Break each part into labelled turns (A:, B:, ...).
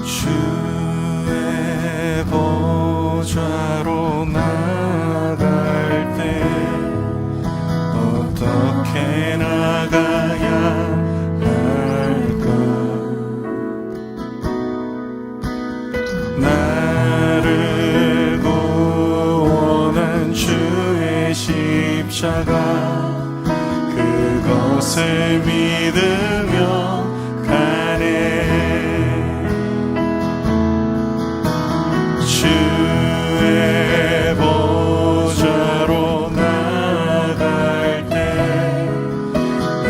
A: 주의 보좌로 나갈 때 어떻게 나가야 할까? 나를 구원한 주의 십자가 그것을 믿으며 가네. 주의 보좌로 나갈 때 나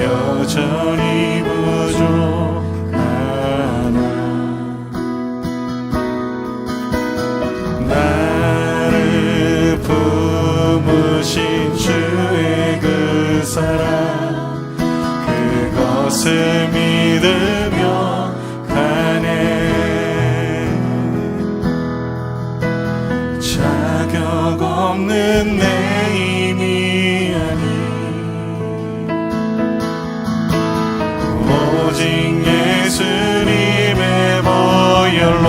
A: 여전히 부족하나. 나를 품으신 주의 그 사랑 그것을 믿으며 가네. 자격 없는 내 힘이 아닌 오직 예수님의 보혈로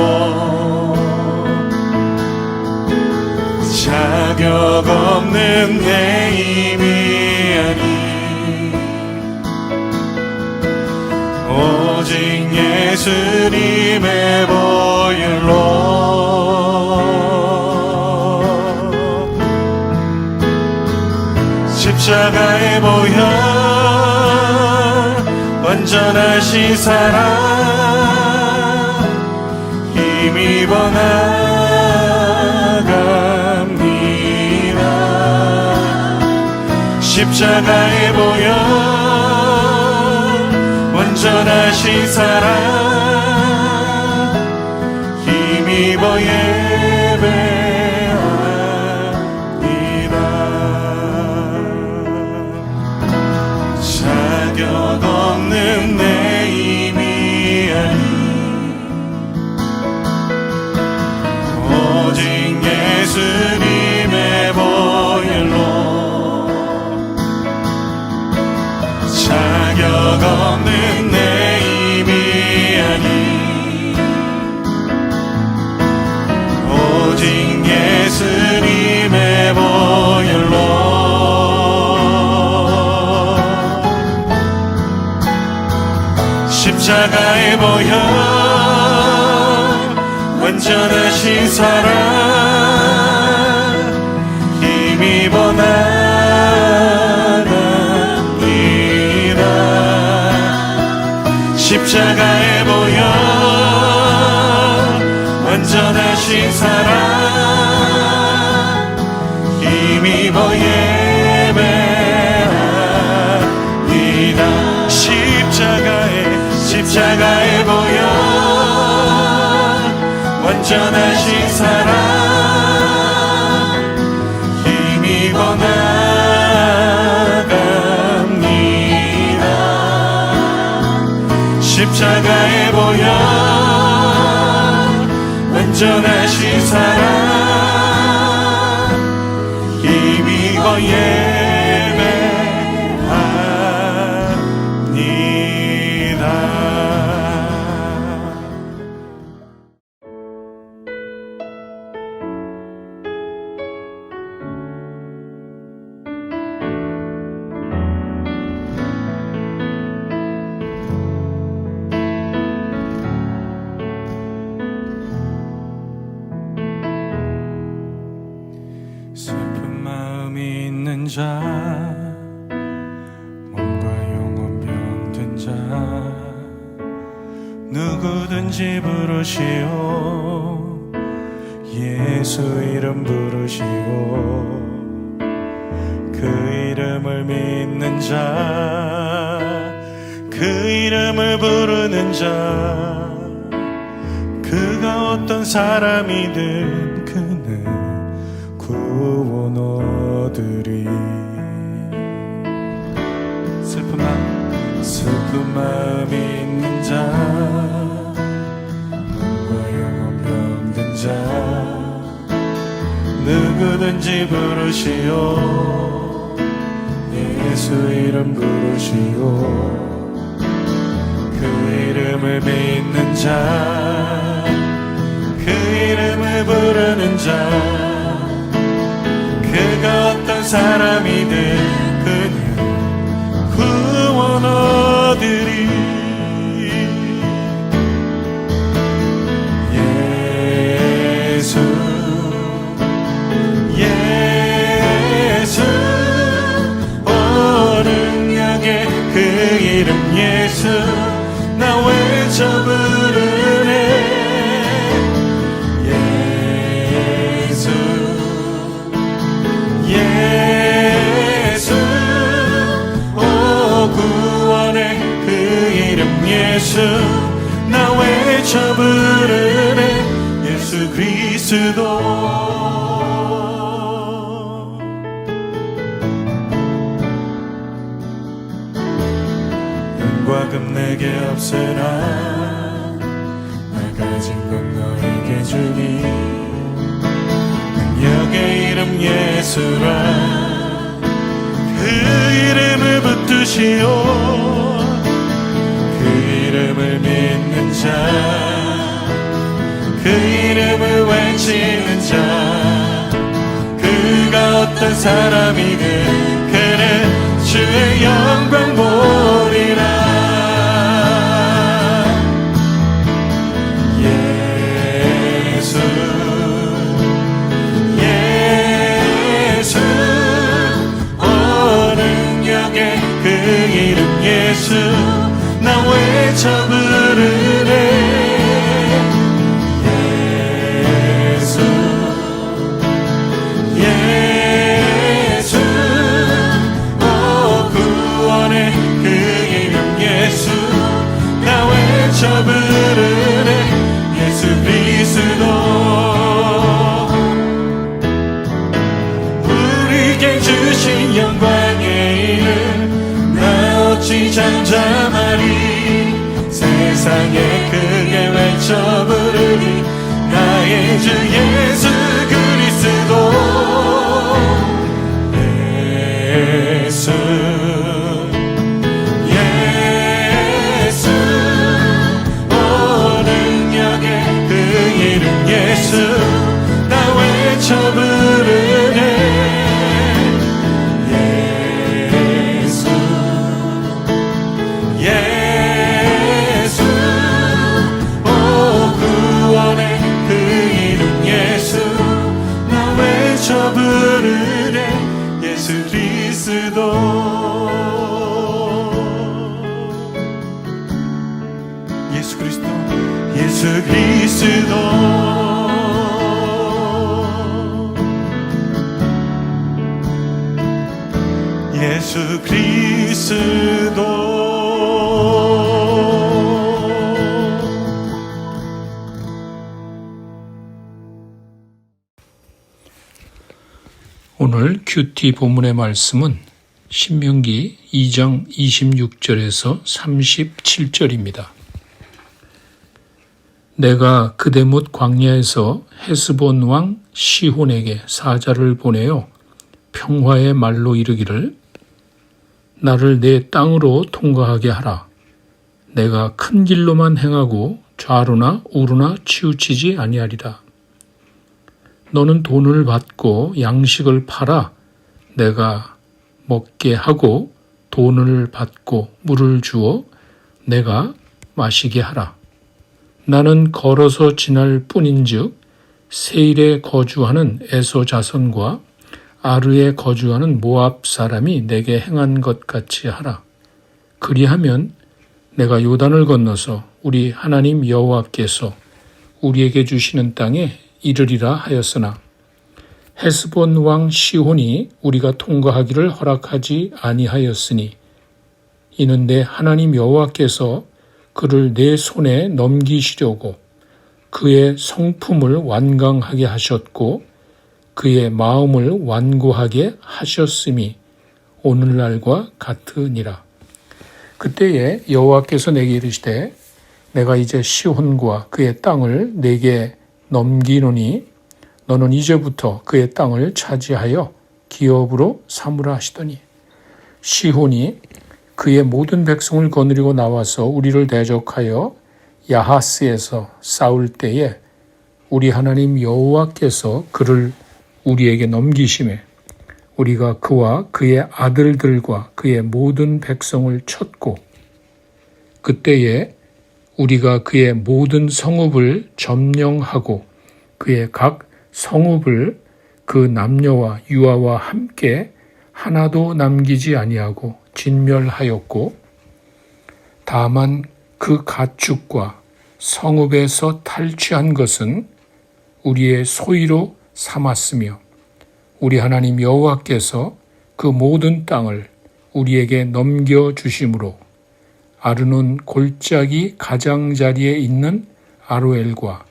A: 자격 없는 내 힘이 아닌 오직 예수님의 보혈로 십자가의 보혈 완전하신 사랑 힘입어 나갑니다. 십자가의 보혈 완전하신 사랑 힘입어 자격 없는 내 힘이 아닌 오직 예수님의 보혈로 자격 없는 내 힘이 아닌 오직 예수님의 보혈로 십자가의 보혈 완전하신 사랑 힘입어 나갑니다. 십자가의 보혈 완전하신 사랑 힘입어 예배합니다. 십자가의 보혈 완전하신 사랑 힘입어 나갑니다. 십자가의 보혈 완전하신 사랑 힘입어 슬픈 마음이 있는 자 몸과 영혼 병든 자 누구든지 부르시오. 예수 이름 부르시고 그 이름을 믿는 자 그 이름을 부르는 자 그가 어떤 사람이든 그는 구원 얻으리. 슬픈 마음이 있는 자 몸과 영혼 병든 자 누구든지 부르시오. 예수 이름 부르시오. 그 이름을 믿는 자 자 그가 어떤 사람이든 그는 구원 얻으리. 예수 오 능력의 그 이름 예수 나 외쳐 부르네. 예수 오 구원의 그 이름 예수 나 외쳐 부르네. 예수 그리스도. 은과 금 내게 없으나 나 가진 것 너에게 주니. 능력의 이름 예수라 그 이름을 붙드시오. 그 이름을 믿는 자 그 이름을 외치는 자 그가 어떤 사람이든 그는 주의 영광 보리라. 예수 오 능력의 그 이름 예수 나 외쳐 부르네. 외쳐 부르네. 예수 그리스도. 우리에게 주신 영광의 이름 나 어찌 잠잠하리. 세상에 크게 외쳐 부르니 나의 주 예수 그리스도. 예수 예수 나 외쳐 부르네. 예수 오 구원의 그 이름 예수 나 외쳐 부르네. 예수 그리스도. 예수 그리스도. 예수 그리스도. 예수 그리스도.
B: 오늘 큐티 본문의 말씀은 신명기 2장 26절에서 37절입니다. 내가 그대못 광야에서 헤스본 왕 시혼에게 사자를 보내어 평화의 말로 이르기를 나를 내 땅으로 통과하게 하라. 내가 큰 길로만 행하고 좌로나 우로나 치우치지 아니하리라. 너는 돈을 받고 양식을 팔아 내가 먹게 하고 돈을 받고 물을 주어 내가 마시게 하라. 나는 걸어서 지날 뿐인즉 세일에 거주하는 에서 자손과 아르에 거주하는 모압 사람이 내게 행한 것 같이 하라. 그리하면 내가 요단을 건너서 우리 하나님 여호와께서 우리에게 주시는 땅에 이르리라 하였으나 헤스본 왕 시혼이 우리가 통과하기를 허락하지 아니하였으니 이는 내 하나님 여호와께서 그를 내 손에 넘기시려고 그의 성품을 완강하게 하셨고 그의 마음을 완고하게 하셨음이 오늘날과 같으니라. 그때에 여호와께서 내게 이르시되 내가 이제 시혼과 그의 땅을 내게 넘기노니 너는 이제부터 그의 땅을 차지하여 기업으로 삼으라 하시더니 시혼이 그의 모든 백성을 거느리고 나와서 우리를 대적하여 야하스에서 싸울 때에 우리 하나님 여호와께서 그를 우리에게 넘기심에 우리가 그와 그의 아들들과 그의 모든 백성을 쳤고 그때에 우리가 그의 모든 성읍을 점령하고 그의 각 성읍을 그 남녀와 유아와 함께 하나도 남기지 아니하고 진멸하였고 다만 그 가축과 성읍에서 탈취한 것은 우리의 소유로 삼았으며 우리 하나님 여호와께서 그 모든 땅을 우리에게 넘겨주심으로 아르논 골짜기 가장자리에 있는 아로엘과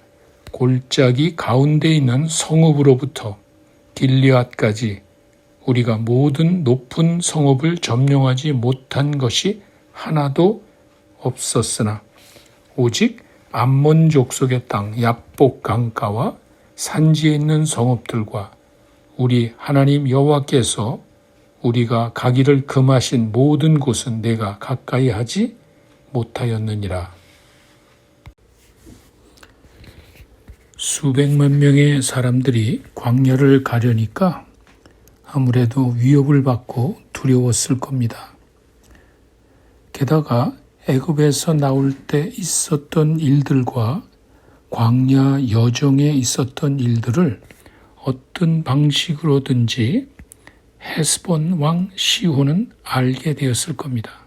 B: 골짜기 가운데 있는 성읍으로부터 길리앗까지 우리가 모든 높은 성읍을 점령하지 못한 것이 하나도 없었으나 오직 암몬 족속의 땅 야복 강가와 산지에 있는 성읍들과 우리 하나님 여호와께서 우리가 가기를 금하신 모든 곳은 내가 가까이 하지 못하였느니라. 수백만 명의 사람들이 광야를 가려니까 아무래도 위협을 받고 두려웠을 겁니다. 게다가 애굽에서 나올 때 있었던 일들과 광야 여정에 있었던 일들을 어떤 방식으로든지 헤스본 왕 시혼은 알게 되었을 겁니다.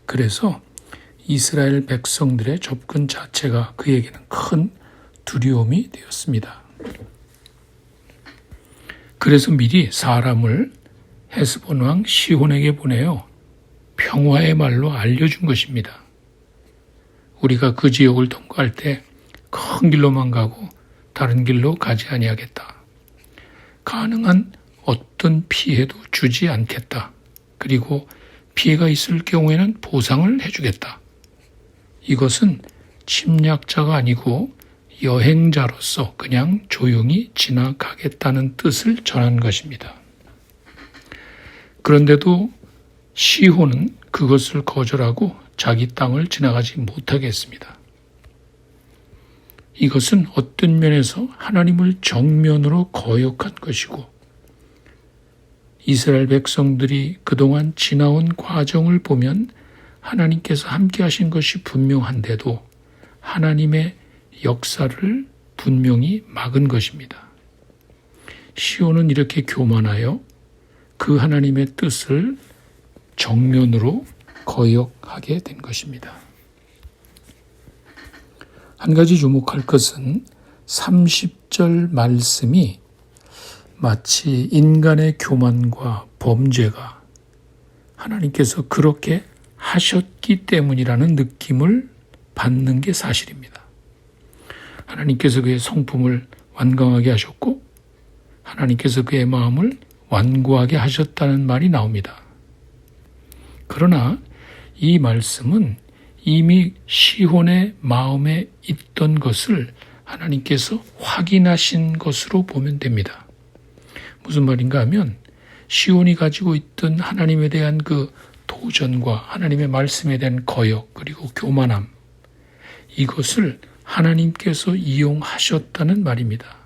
B: 그래서 이스라엘 백성들의 접근 자체가 그에게는 큰 두려움이 되었습니다. 그래서 미리 사람을 헤스본 왕 시혼에게 보내요. 평화의 말로 알려준 것입니다. 우리가 그 지역을 통과할 때 큰 길로만 가고 다른 길로 가지 아니하겠다. 가능한 어떤 피해도 주지 않겠다. 그리고 피해가 있을 경우에는 보상을 해주겠다. 이것은 침략자가 아니고 여행자로서 그냥 조용히 지나가겠다는 뜻을 전한 것입니다. 그런데도 시혼은 그것을 거절하고 자기 땅을 지나가지 못하게 했습니다. 이것은 어떤 면에서 하나님을 정면으로 거역한 것이고 이스라엘 백성들이 그동안 지나온 과정을 보면 하나님께서 함께 하신 것이 분명한데도 하나님의 역사를 분명히 막은 것입니다. 시온은 이렇게 교만하여 그 하나님의 뜻을 정면으로 거역하게 된 것입니다. 한 가지 주목할 것은 30절 말씀이 마치 인간의 교만과 범죄가 하나님께서 그렇게 하셨기 때문이라는 느낌을 받는 게 사실입니다. 하나님께서 그의 성품을 완강하게 하셨고 하나님께서 그의 마음을 완고하게 하셨다는 말이 나옵니다. 그러나 이 말씀은 이미 시혼의 마음에 있던 것을 하나님께서 확인하신 것으로 보면 됩니다. 무슨 말인가 하면 시온이 가지고 있던 하나님에 대한 그 도전과 하나님의 말씀에 대한 거역 그리고 교만함 이것을 하나님께서 이용하셨다는 말입니다.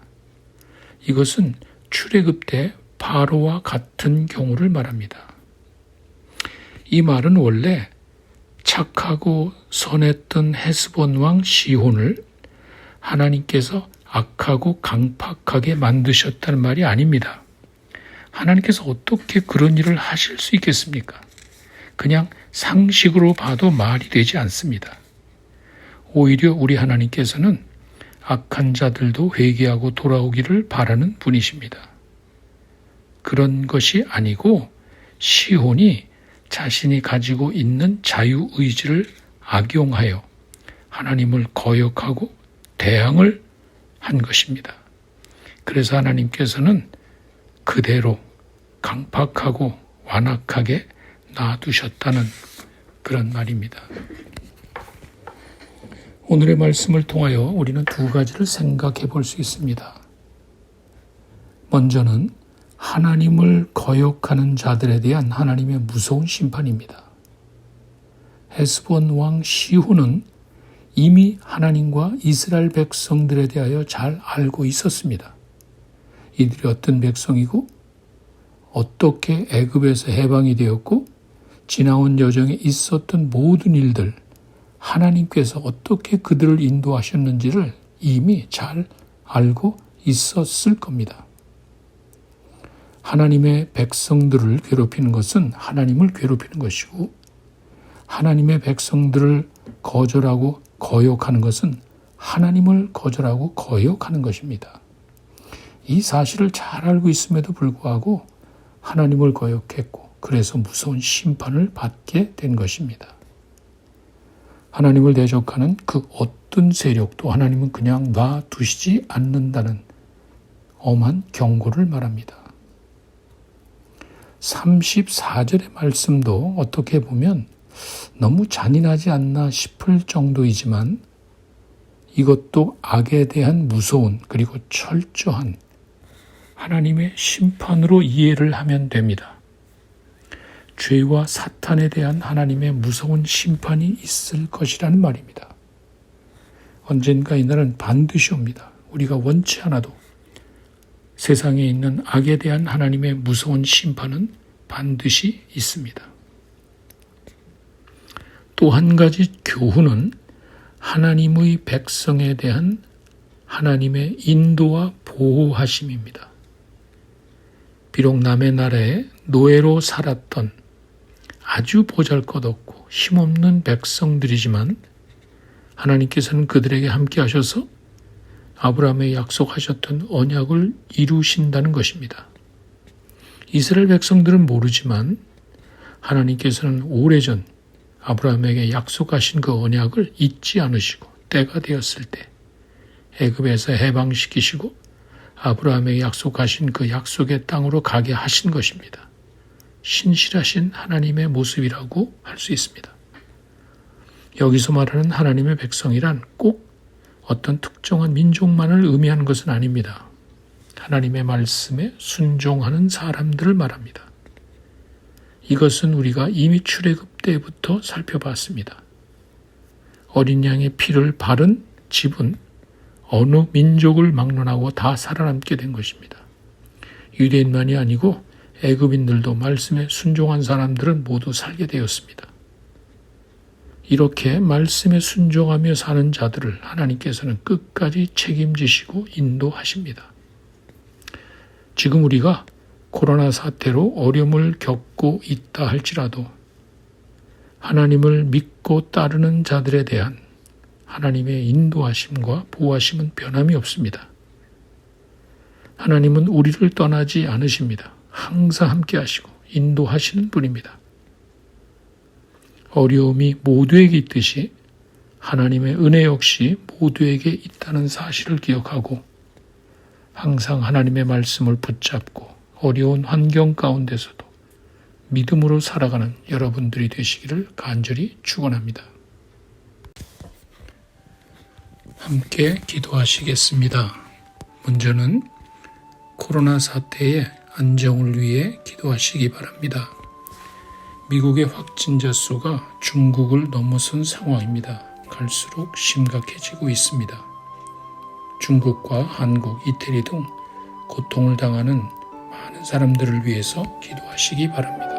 B: 이것은 출애굽 때 바로와 같은 경우를 말합니다. 이 말은 원래 착하고 선했던 헤스본 왕 시혼을 하나님께서 악하고 강팍하게 만드셨다는 말이 아닙니다. 하나님께서 어떻게 그런 일을 하실 수 있겠습니까? 그냥 상식으로 봐도 말이 되지 않습니다. 오히려 우리 하나님께서는 악한 자들도 회개하고 돌아오기를 바라는 분이십니다. 그런 것이 아니고 시혼이 자신이 가지고 있는 자유의지를 악용하여 하나님을 거역하고 대항을 한 것입니다. 그래서 하나님께서는 그대로 강팍하고 완악하게 놔두셨다는 그런 말입니다. 오늘의 말씀을 통하여 우리는 두 가지를 생각해 볼 수 있습니다. 먼저는 하나님을 거역하는 자들에 대한 하나님의 무서운 심판입니다. 헤스본 왕 시혼은 이미 하나님과 이스라엘 백성들에 대하여 잘 알고 있었습니다. 이들이 어떤 백성이고 어떻게 애굽에서 해방이 되었고 지나온 여정에 있었던 모든 일들, 하나님께서 어떻게 그들을 인도하셨는지를 이미 잘 알고 있었을 겁니다. 하나님의 백성들을 괴롭히는 것은 하나님을 괴롭히는 것이고 하나님의 백성들을 거절하고 거역하는 것은 하나님을 거절하고 거역하는 것입니다. 이 사실을 잘 알고 있음에도 불구하고 하나님을 거역했고 그래서 무서운 심판을 받게 된 것입니다. 하나님을 대적하는 그 어떤 세력도 하나님은 그냥 놔두시지 않는다는 엄한 경고를 말합니다. 34절의 말씀도 어떻게 보면 너무 잔인하지 않나 싶을 정도이지만 이것도 악에 대한 무서운 그리고 철저한 하나님의 심판으로 이해를 하면 됩니다. 죄와 사탄에 대한 하나님의 무서운 심판이 있을 것이라는 말입니다. 언젠가 이날은 반드시 옵니다. 우리가 원치 않아도 세상에 있는 악에 대한 하나님의 무서운 심판은 반드시 있습니다. 또 한 가지 교훈은 하나님의 백성에 대한 하나님의 인도와 보호하심입니다. 비록 남의 나라에 노예로 살았던 아주 보잘것없고 힘없는 백성들이지만 하나님께서는 그들에게 함께 하셔서 아브라함에 약속하셨던 언약을 이루신다는 것입니다. 이스라엘 백성들은 모르지만 하나님께서는 오래전 아브라함에게 약속하신 그 언약을 잊지 않으시고 때가 되었을 때 애굽에서 해방시키시고 아브라함에게 약속하신 그 약속의 땅으로 가게 하신 것입니다. 신실하신 하나님의 모습이라고 할 수 있습니다. 여기서 말하는 하나님의 백성이란 꼭 어떤 특정한 민족만을 의미하는 것은 아닙니다. 하나님의 말씀에 순종하는 사람들을 말합니다. 이것은 우리가 이미 출애굽 때부터 살펴봤습니다. 어린 양의 피를 바른 집은 어느 민족을 막론하고 다 살아남게 된 것입니다. 유대인만이 아니고 애굽인들도 말씀에 순종한 사람들은 모두 살게 되었습니다. 이렇게 말씀에 순종하며 사는 자들을 하나님께서는 끝까지 책임지시고 인도하십니다. 지금 우리가 코로나 사태로 어려움을 겪고 있다 할지라도 하나님을 믿고 따르는 자들에 대한 하나님의 인도하심과 보호하심은 변함이 없습니다. 하나님은 우리를 떠나지 않으십니다. 항상 함께 하시고 인도하시는 분입니다. 어려움이 모두에게 있듯이 하나님의 은혜 역시 모두에게 있다는 사실을 기억하고 항상 하나님의 말씀을 붙잡고 어려운 환경 가운데서도 믿음으로 살아가는 여러분들이 되시기를 간절히 축원합니다. 함께 기도하시겠습니다. 먼저는 코로나 사태의 안정을 위해 기도하시기 바랍니다. 미국의 확진자 수가 중국을 넘어선 상황입니다. 갈수록 심각해지고 있습니다. 중국과 한국, 이태리 등 고통을 당하는 많은 사람들을 위해서 기도하시기 바랍니다.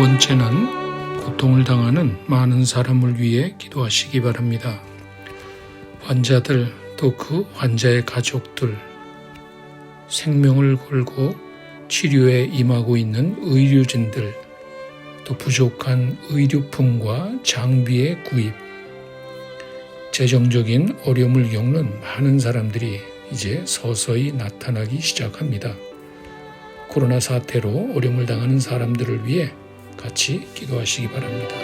B: 번째는 고통을 당하는 많은 사람을 위해 기도하시기 바랍니다. 환자들, 또 그 환자의 가족들, 생명을 걸고 치료에 임하고 있는 의료진들, 또 부족한 의료품과 장비의 구입, 재정적인 어려움을 겪는 많은 사람들이 이제 서서히 나타나기 시작합니다. 코로나 사태로 어려움을 당하는 사람들을 위해 같이 기도하시기 바랍니다.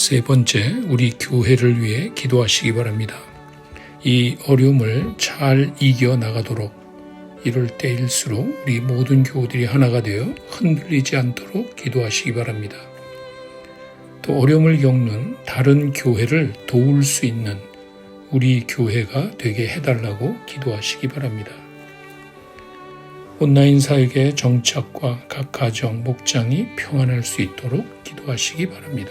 B: 세 번째, 우리 교회를 위해 기도하시기 바랍니다. 이 어려움을 잘 이겨나가도록 이럴 때일수록 우리 모든 교우들이 하나가 되어 흔들리지 않도록 기도하시기 바랍니다. 또 어려움을 겪는 다른 교회를 도울 수 있는 우리 교회가 되게 해달라고 기도하시기 바랍니다. 온라인 사역의 정착과 각 가정, 목장이 평안할 수 있도록 기도하시기 바랍니다.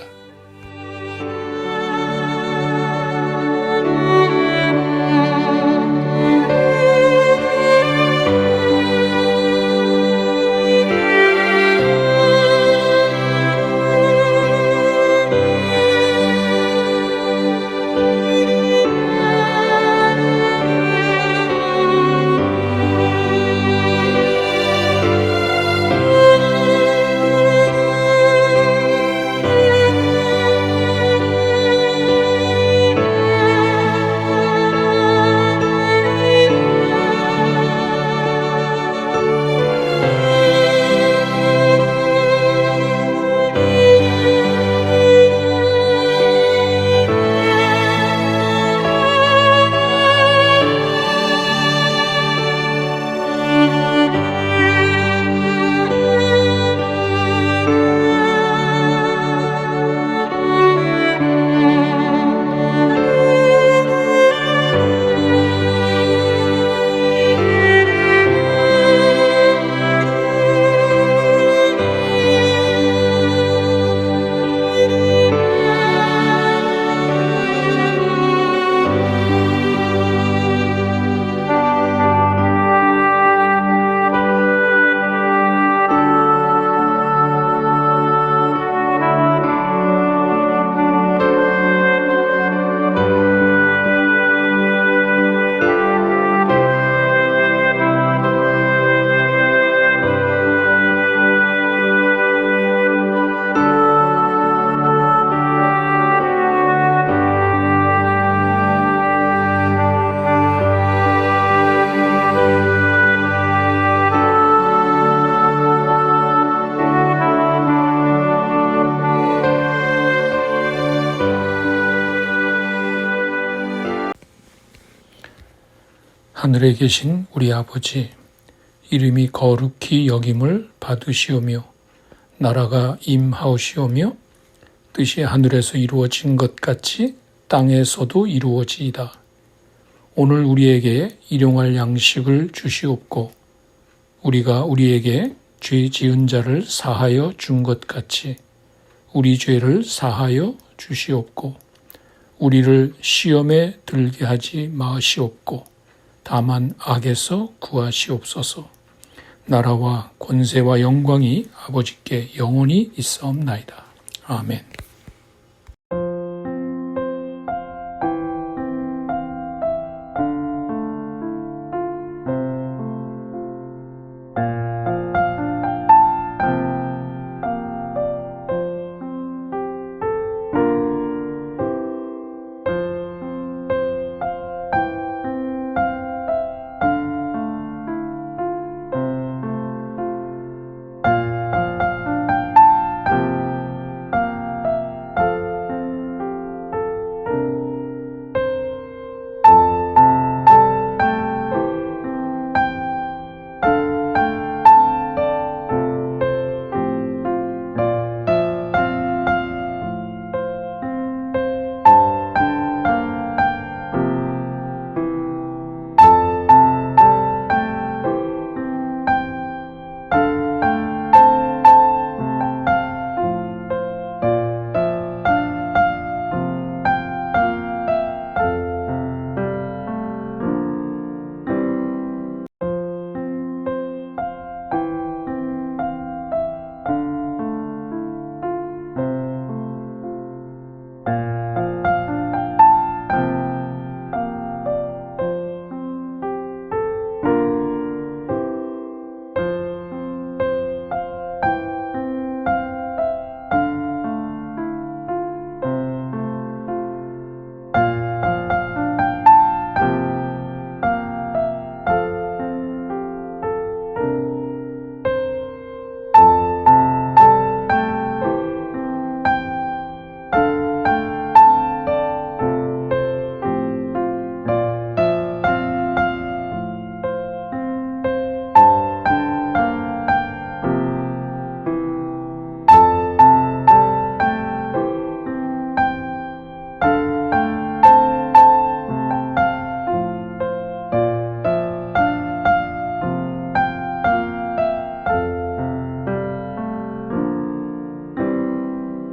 B: 하늘에 계신 우리 아버지, 이름이 거룩히 여김을 받으시오며 나라가 임하오시오며 뜻이 하늘에서 이루어진 것 같이 땅에서도 이루어지이다. 오늘 우리에게 일용할 양식을 주시옵고 우리가 우리에게 죄 지은 자를 사하여 준 것 같이 우리 죄를 사하여 주시옵고 우리를 시험에 들게 하지 마시옵고 다만 악에서 구하시옵소서. 나라와 권세와 영광이 아버지께 영원히 있사옵나이다. 아멘.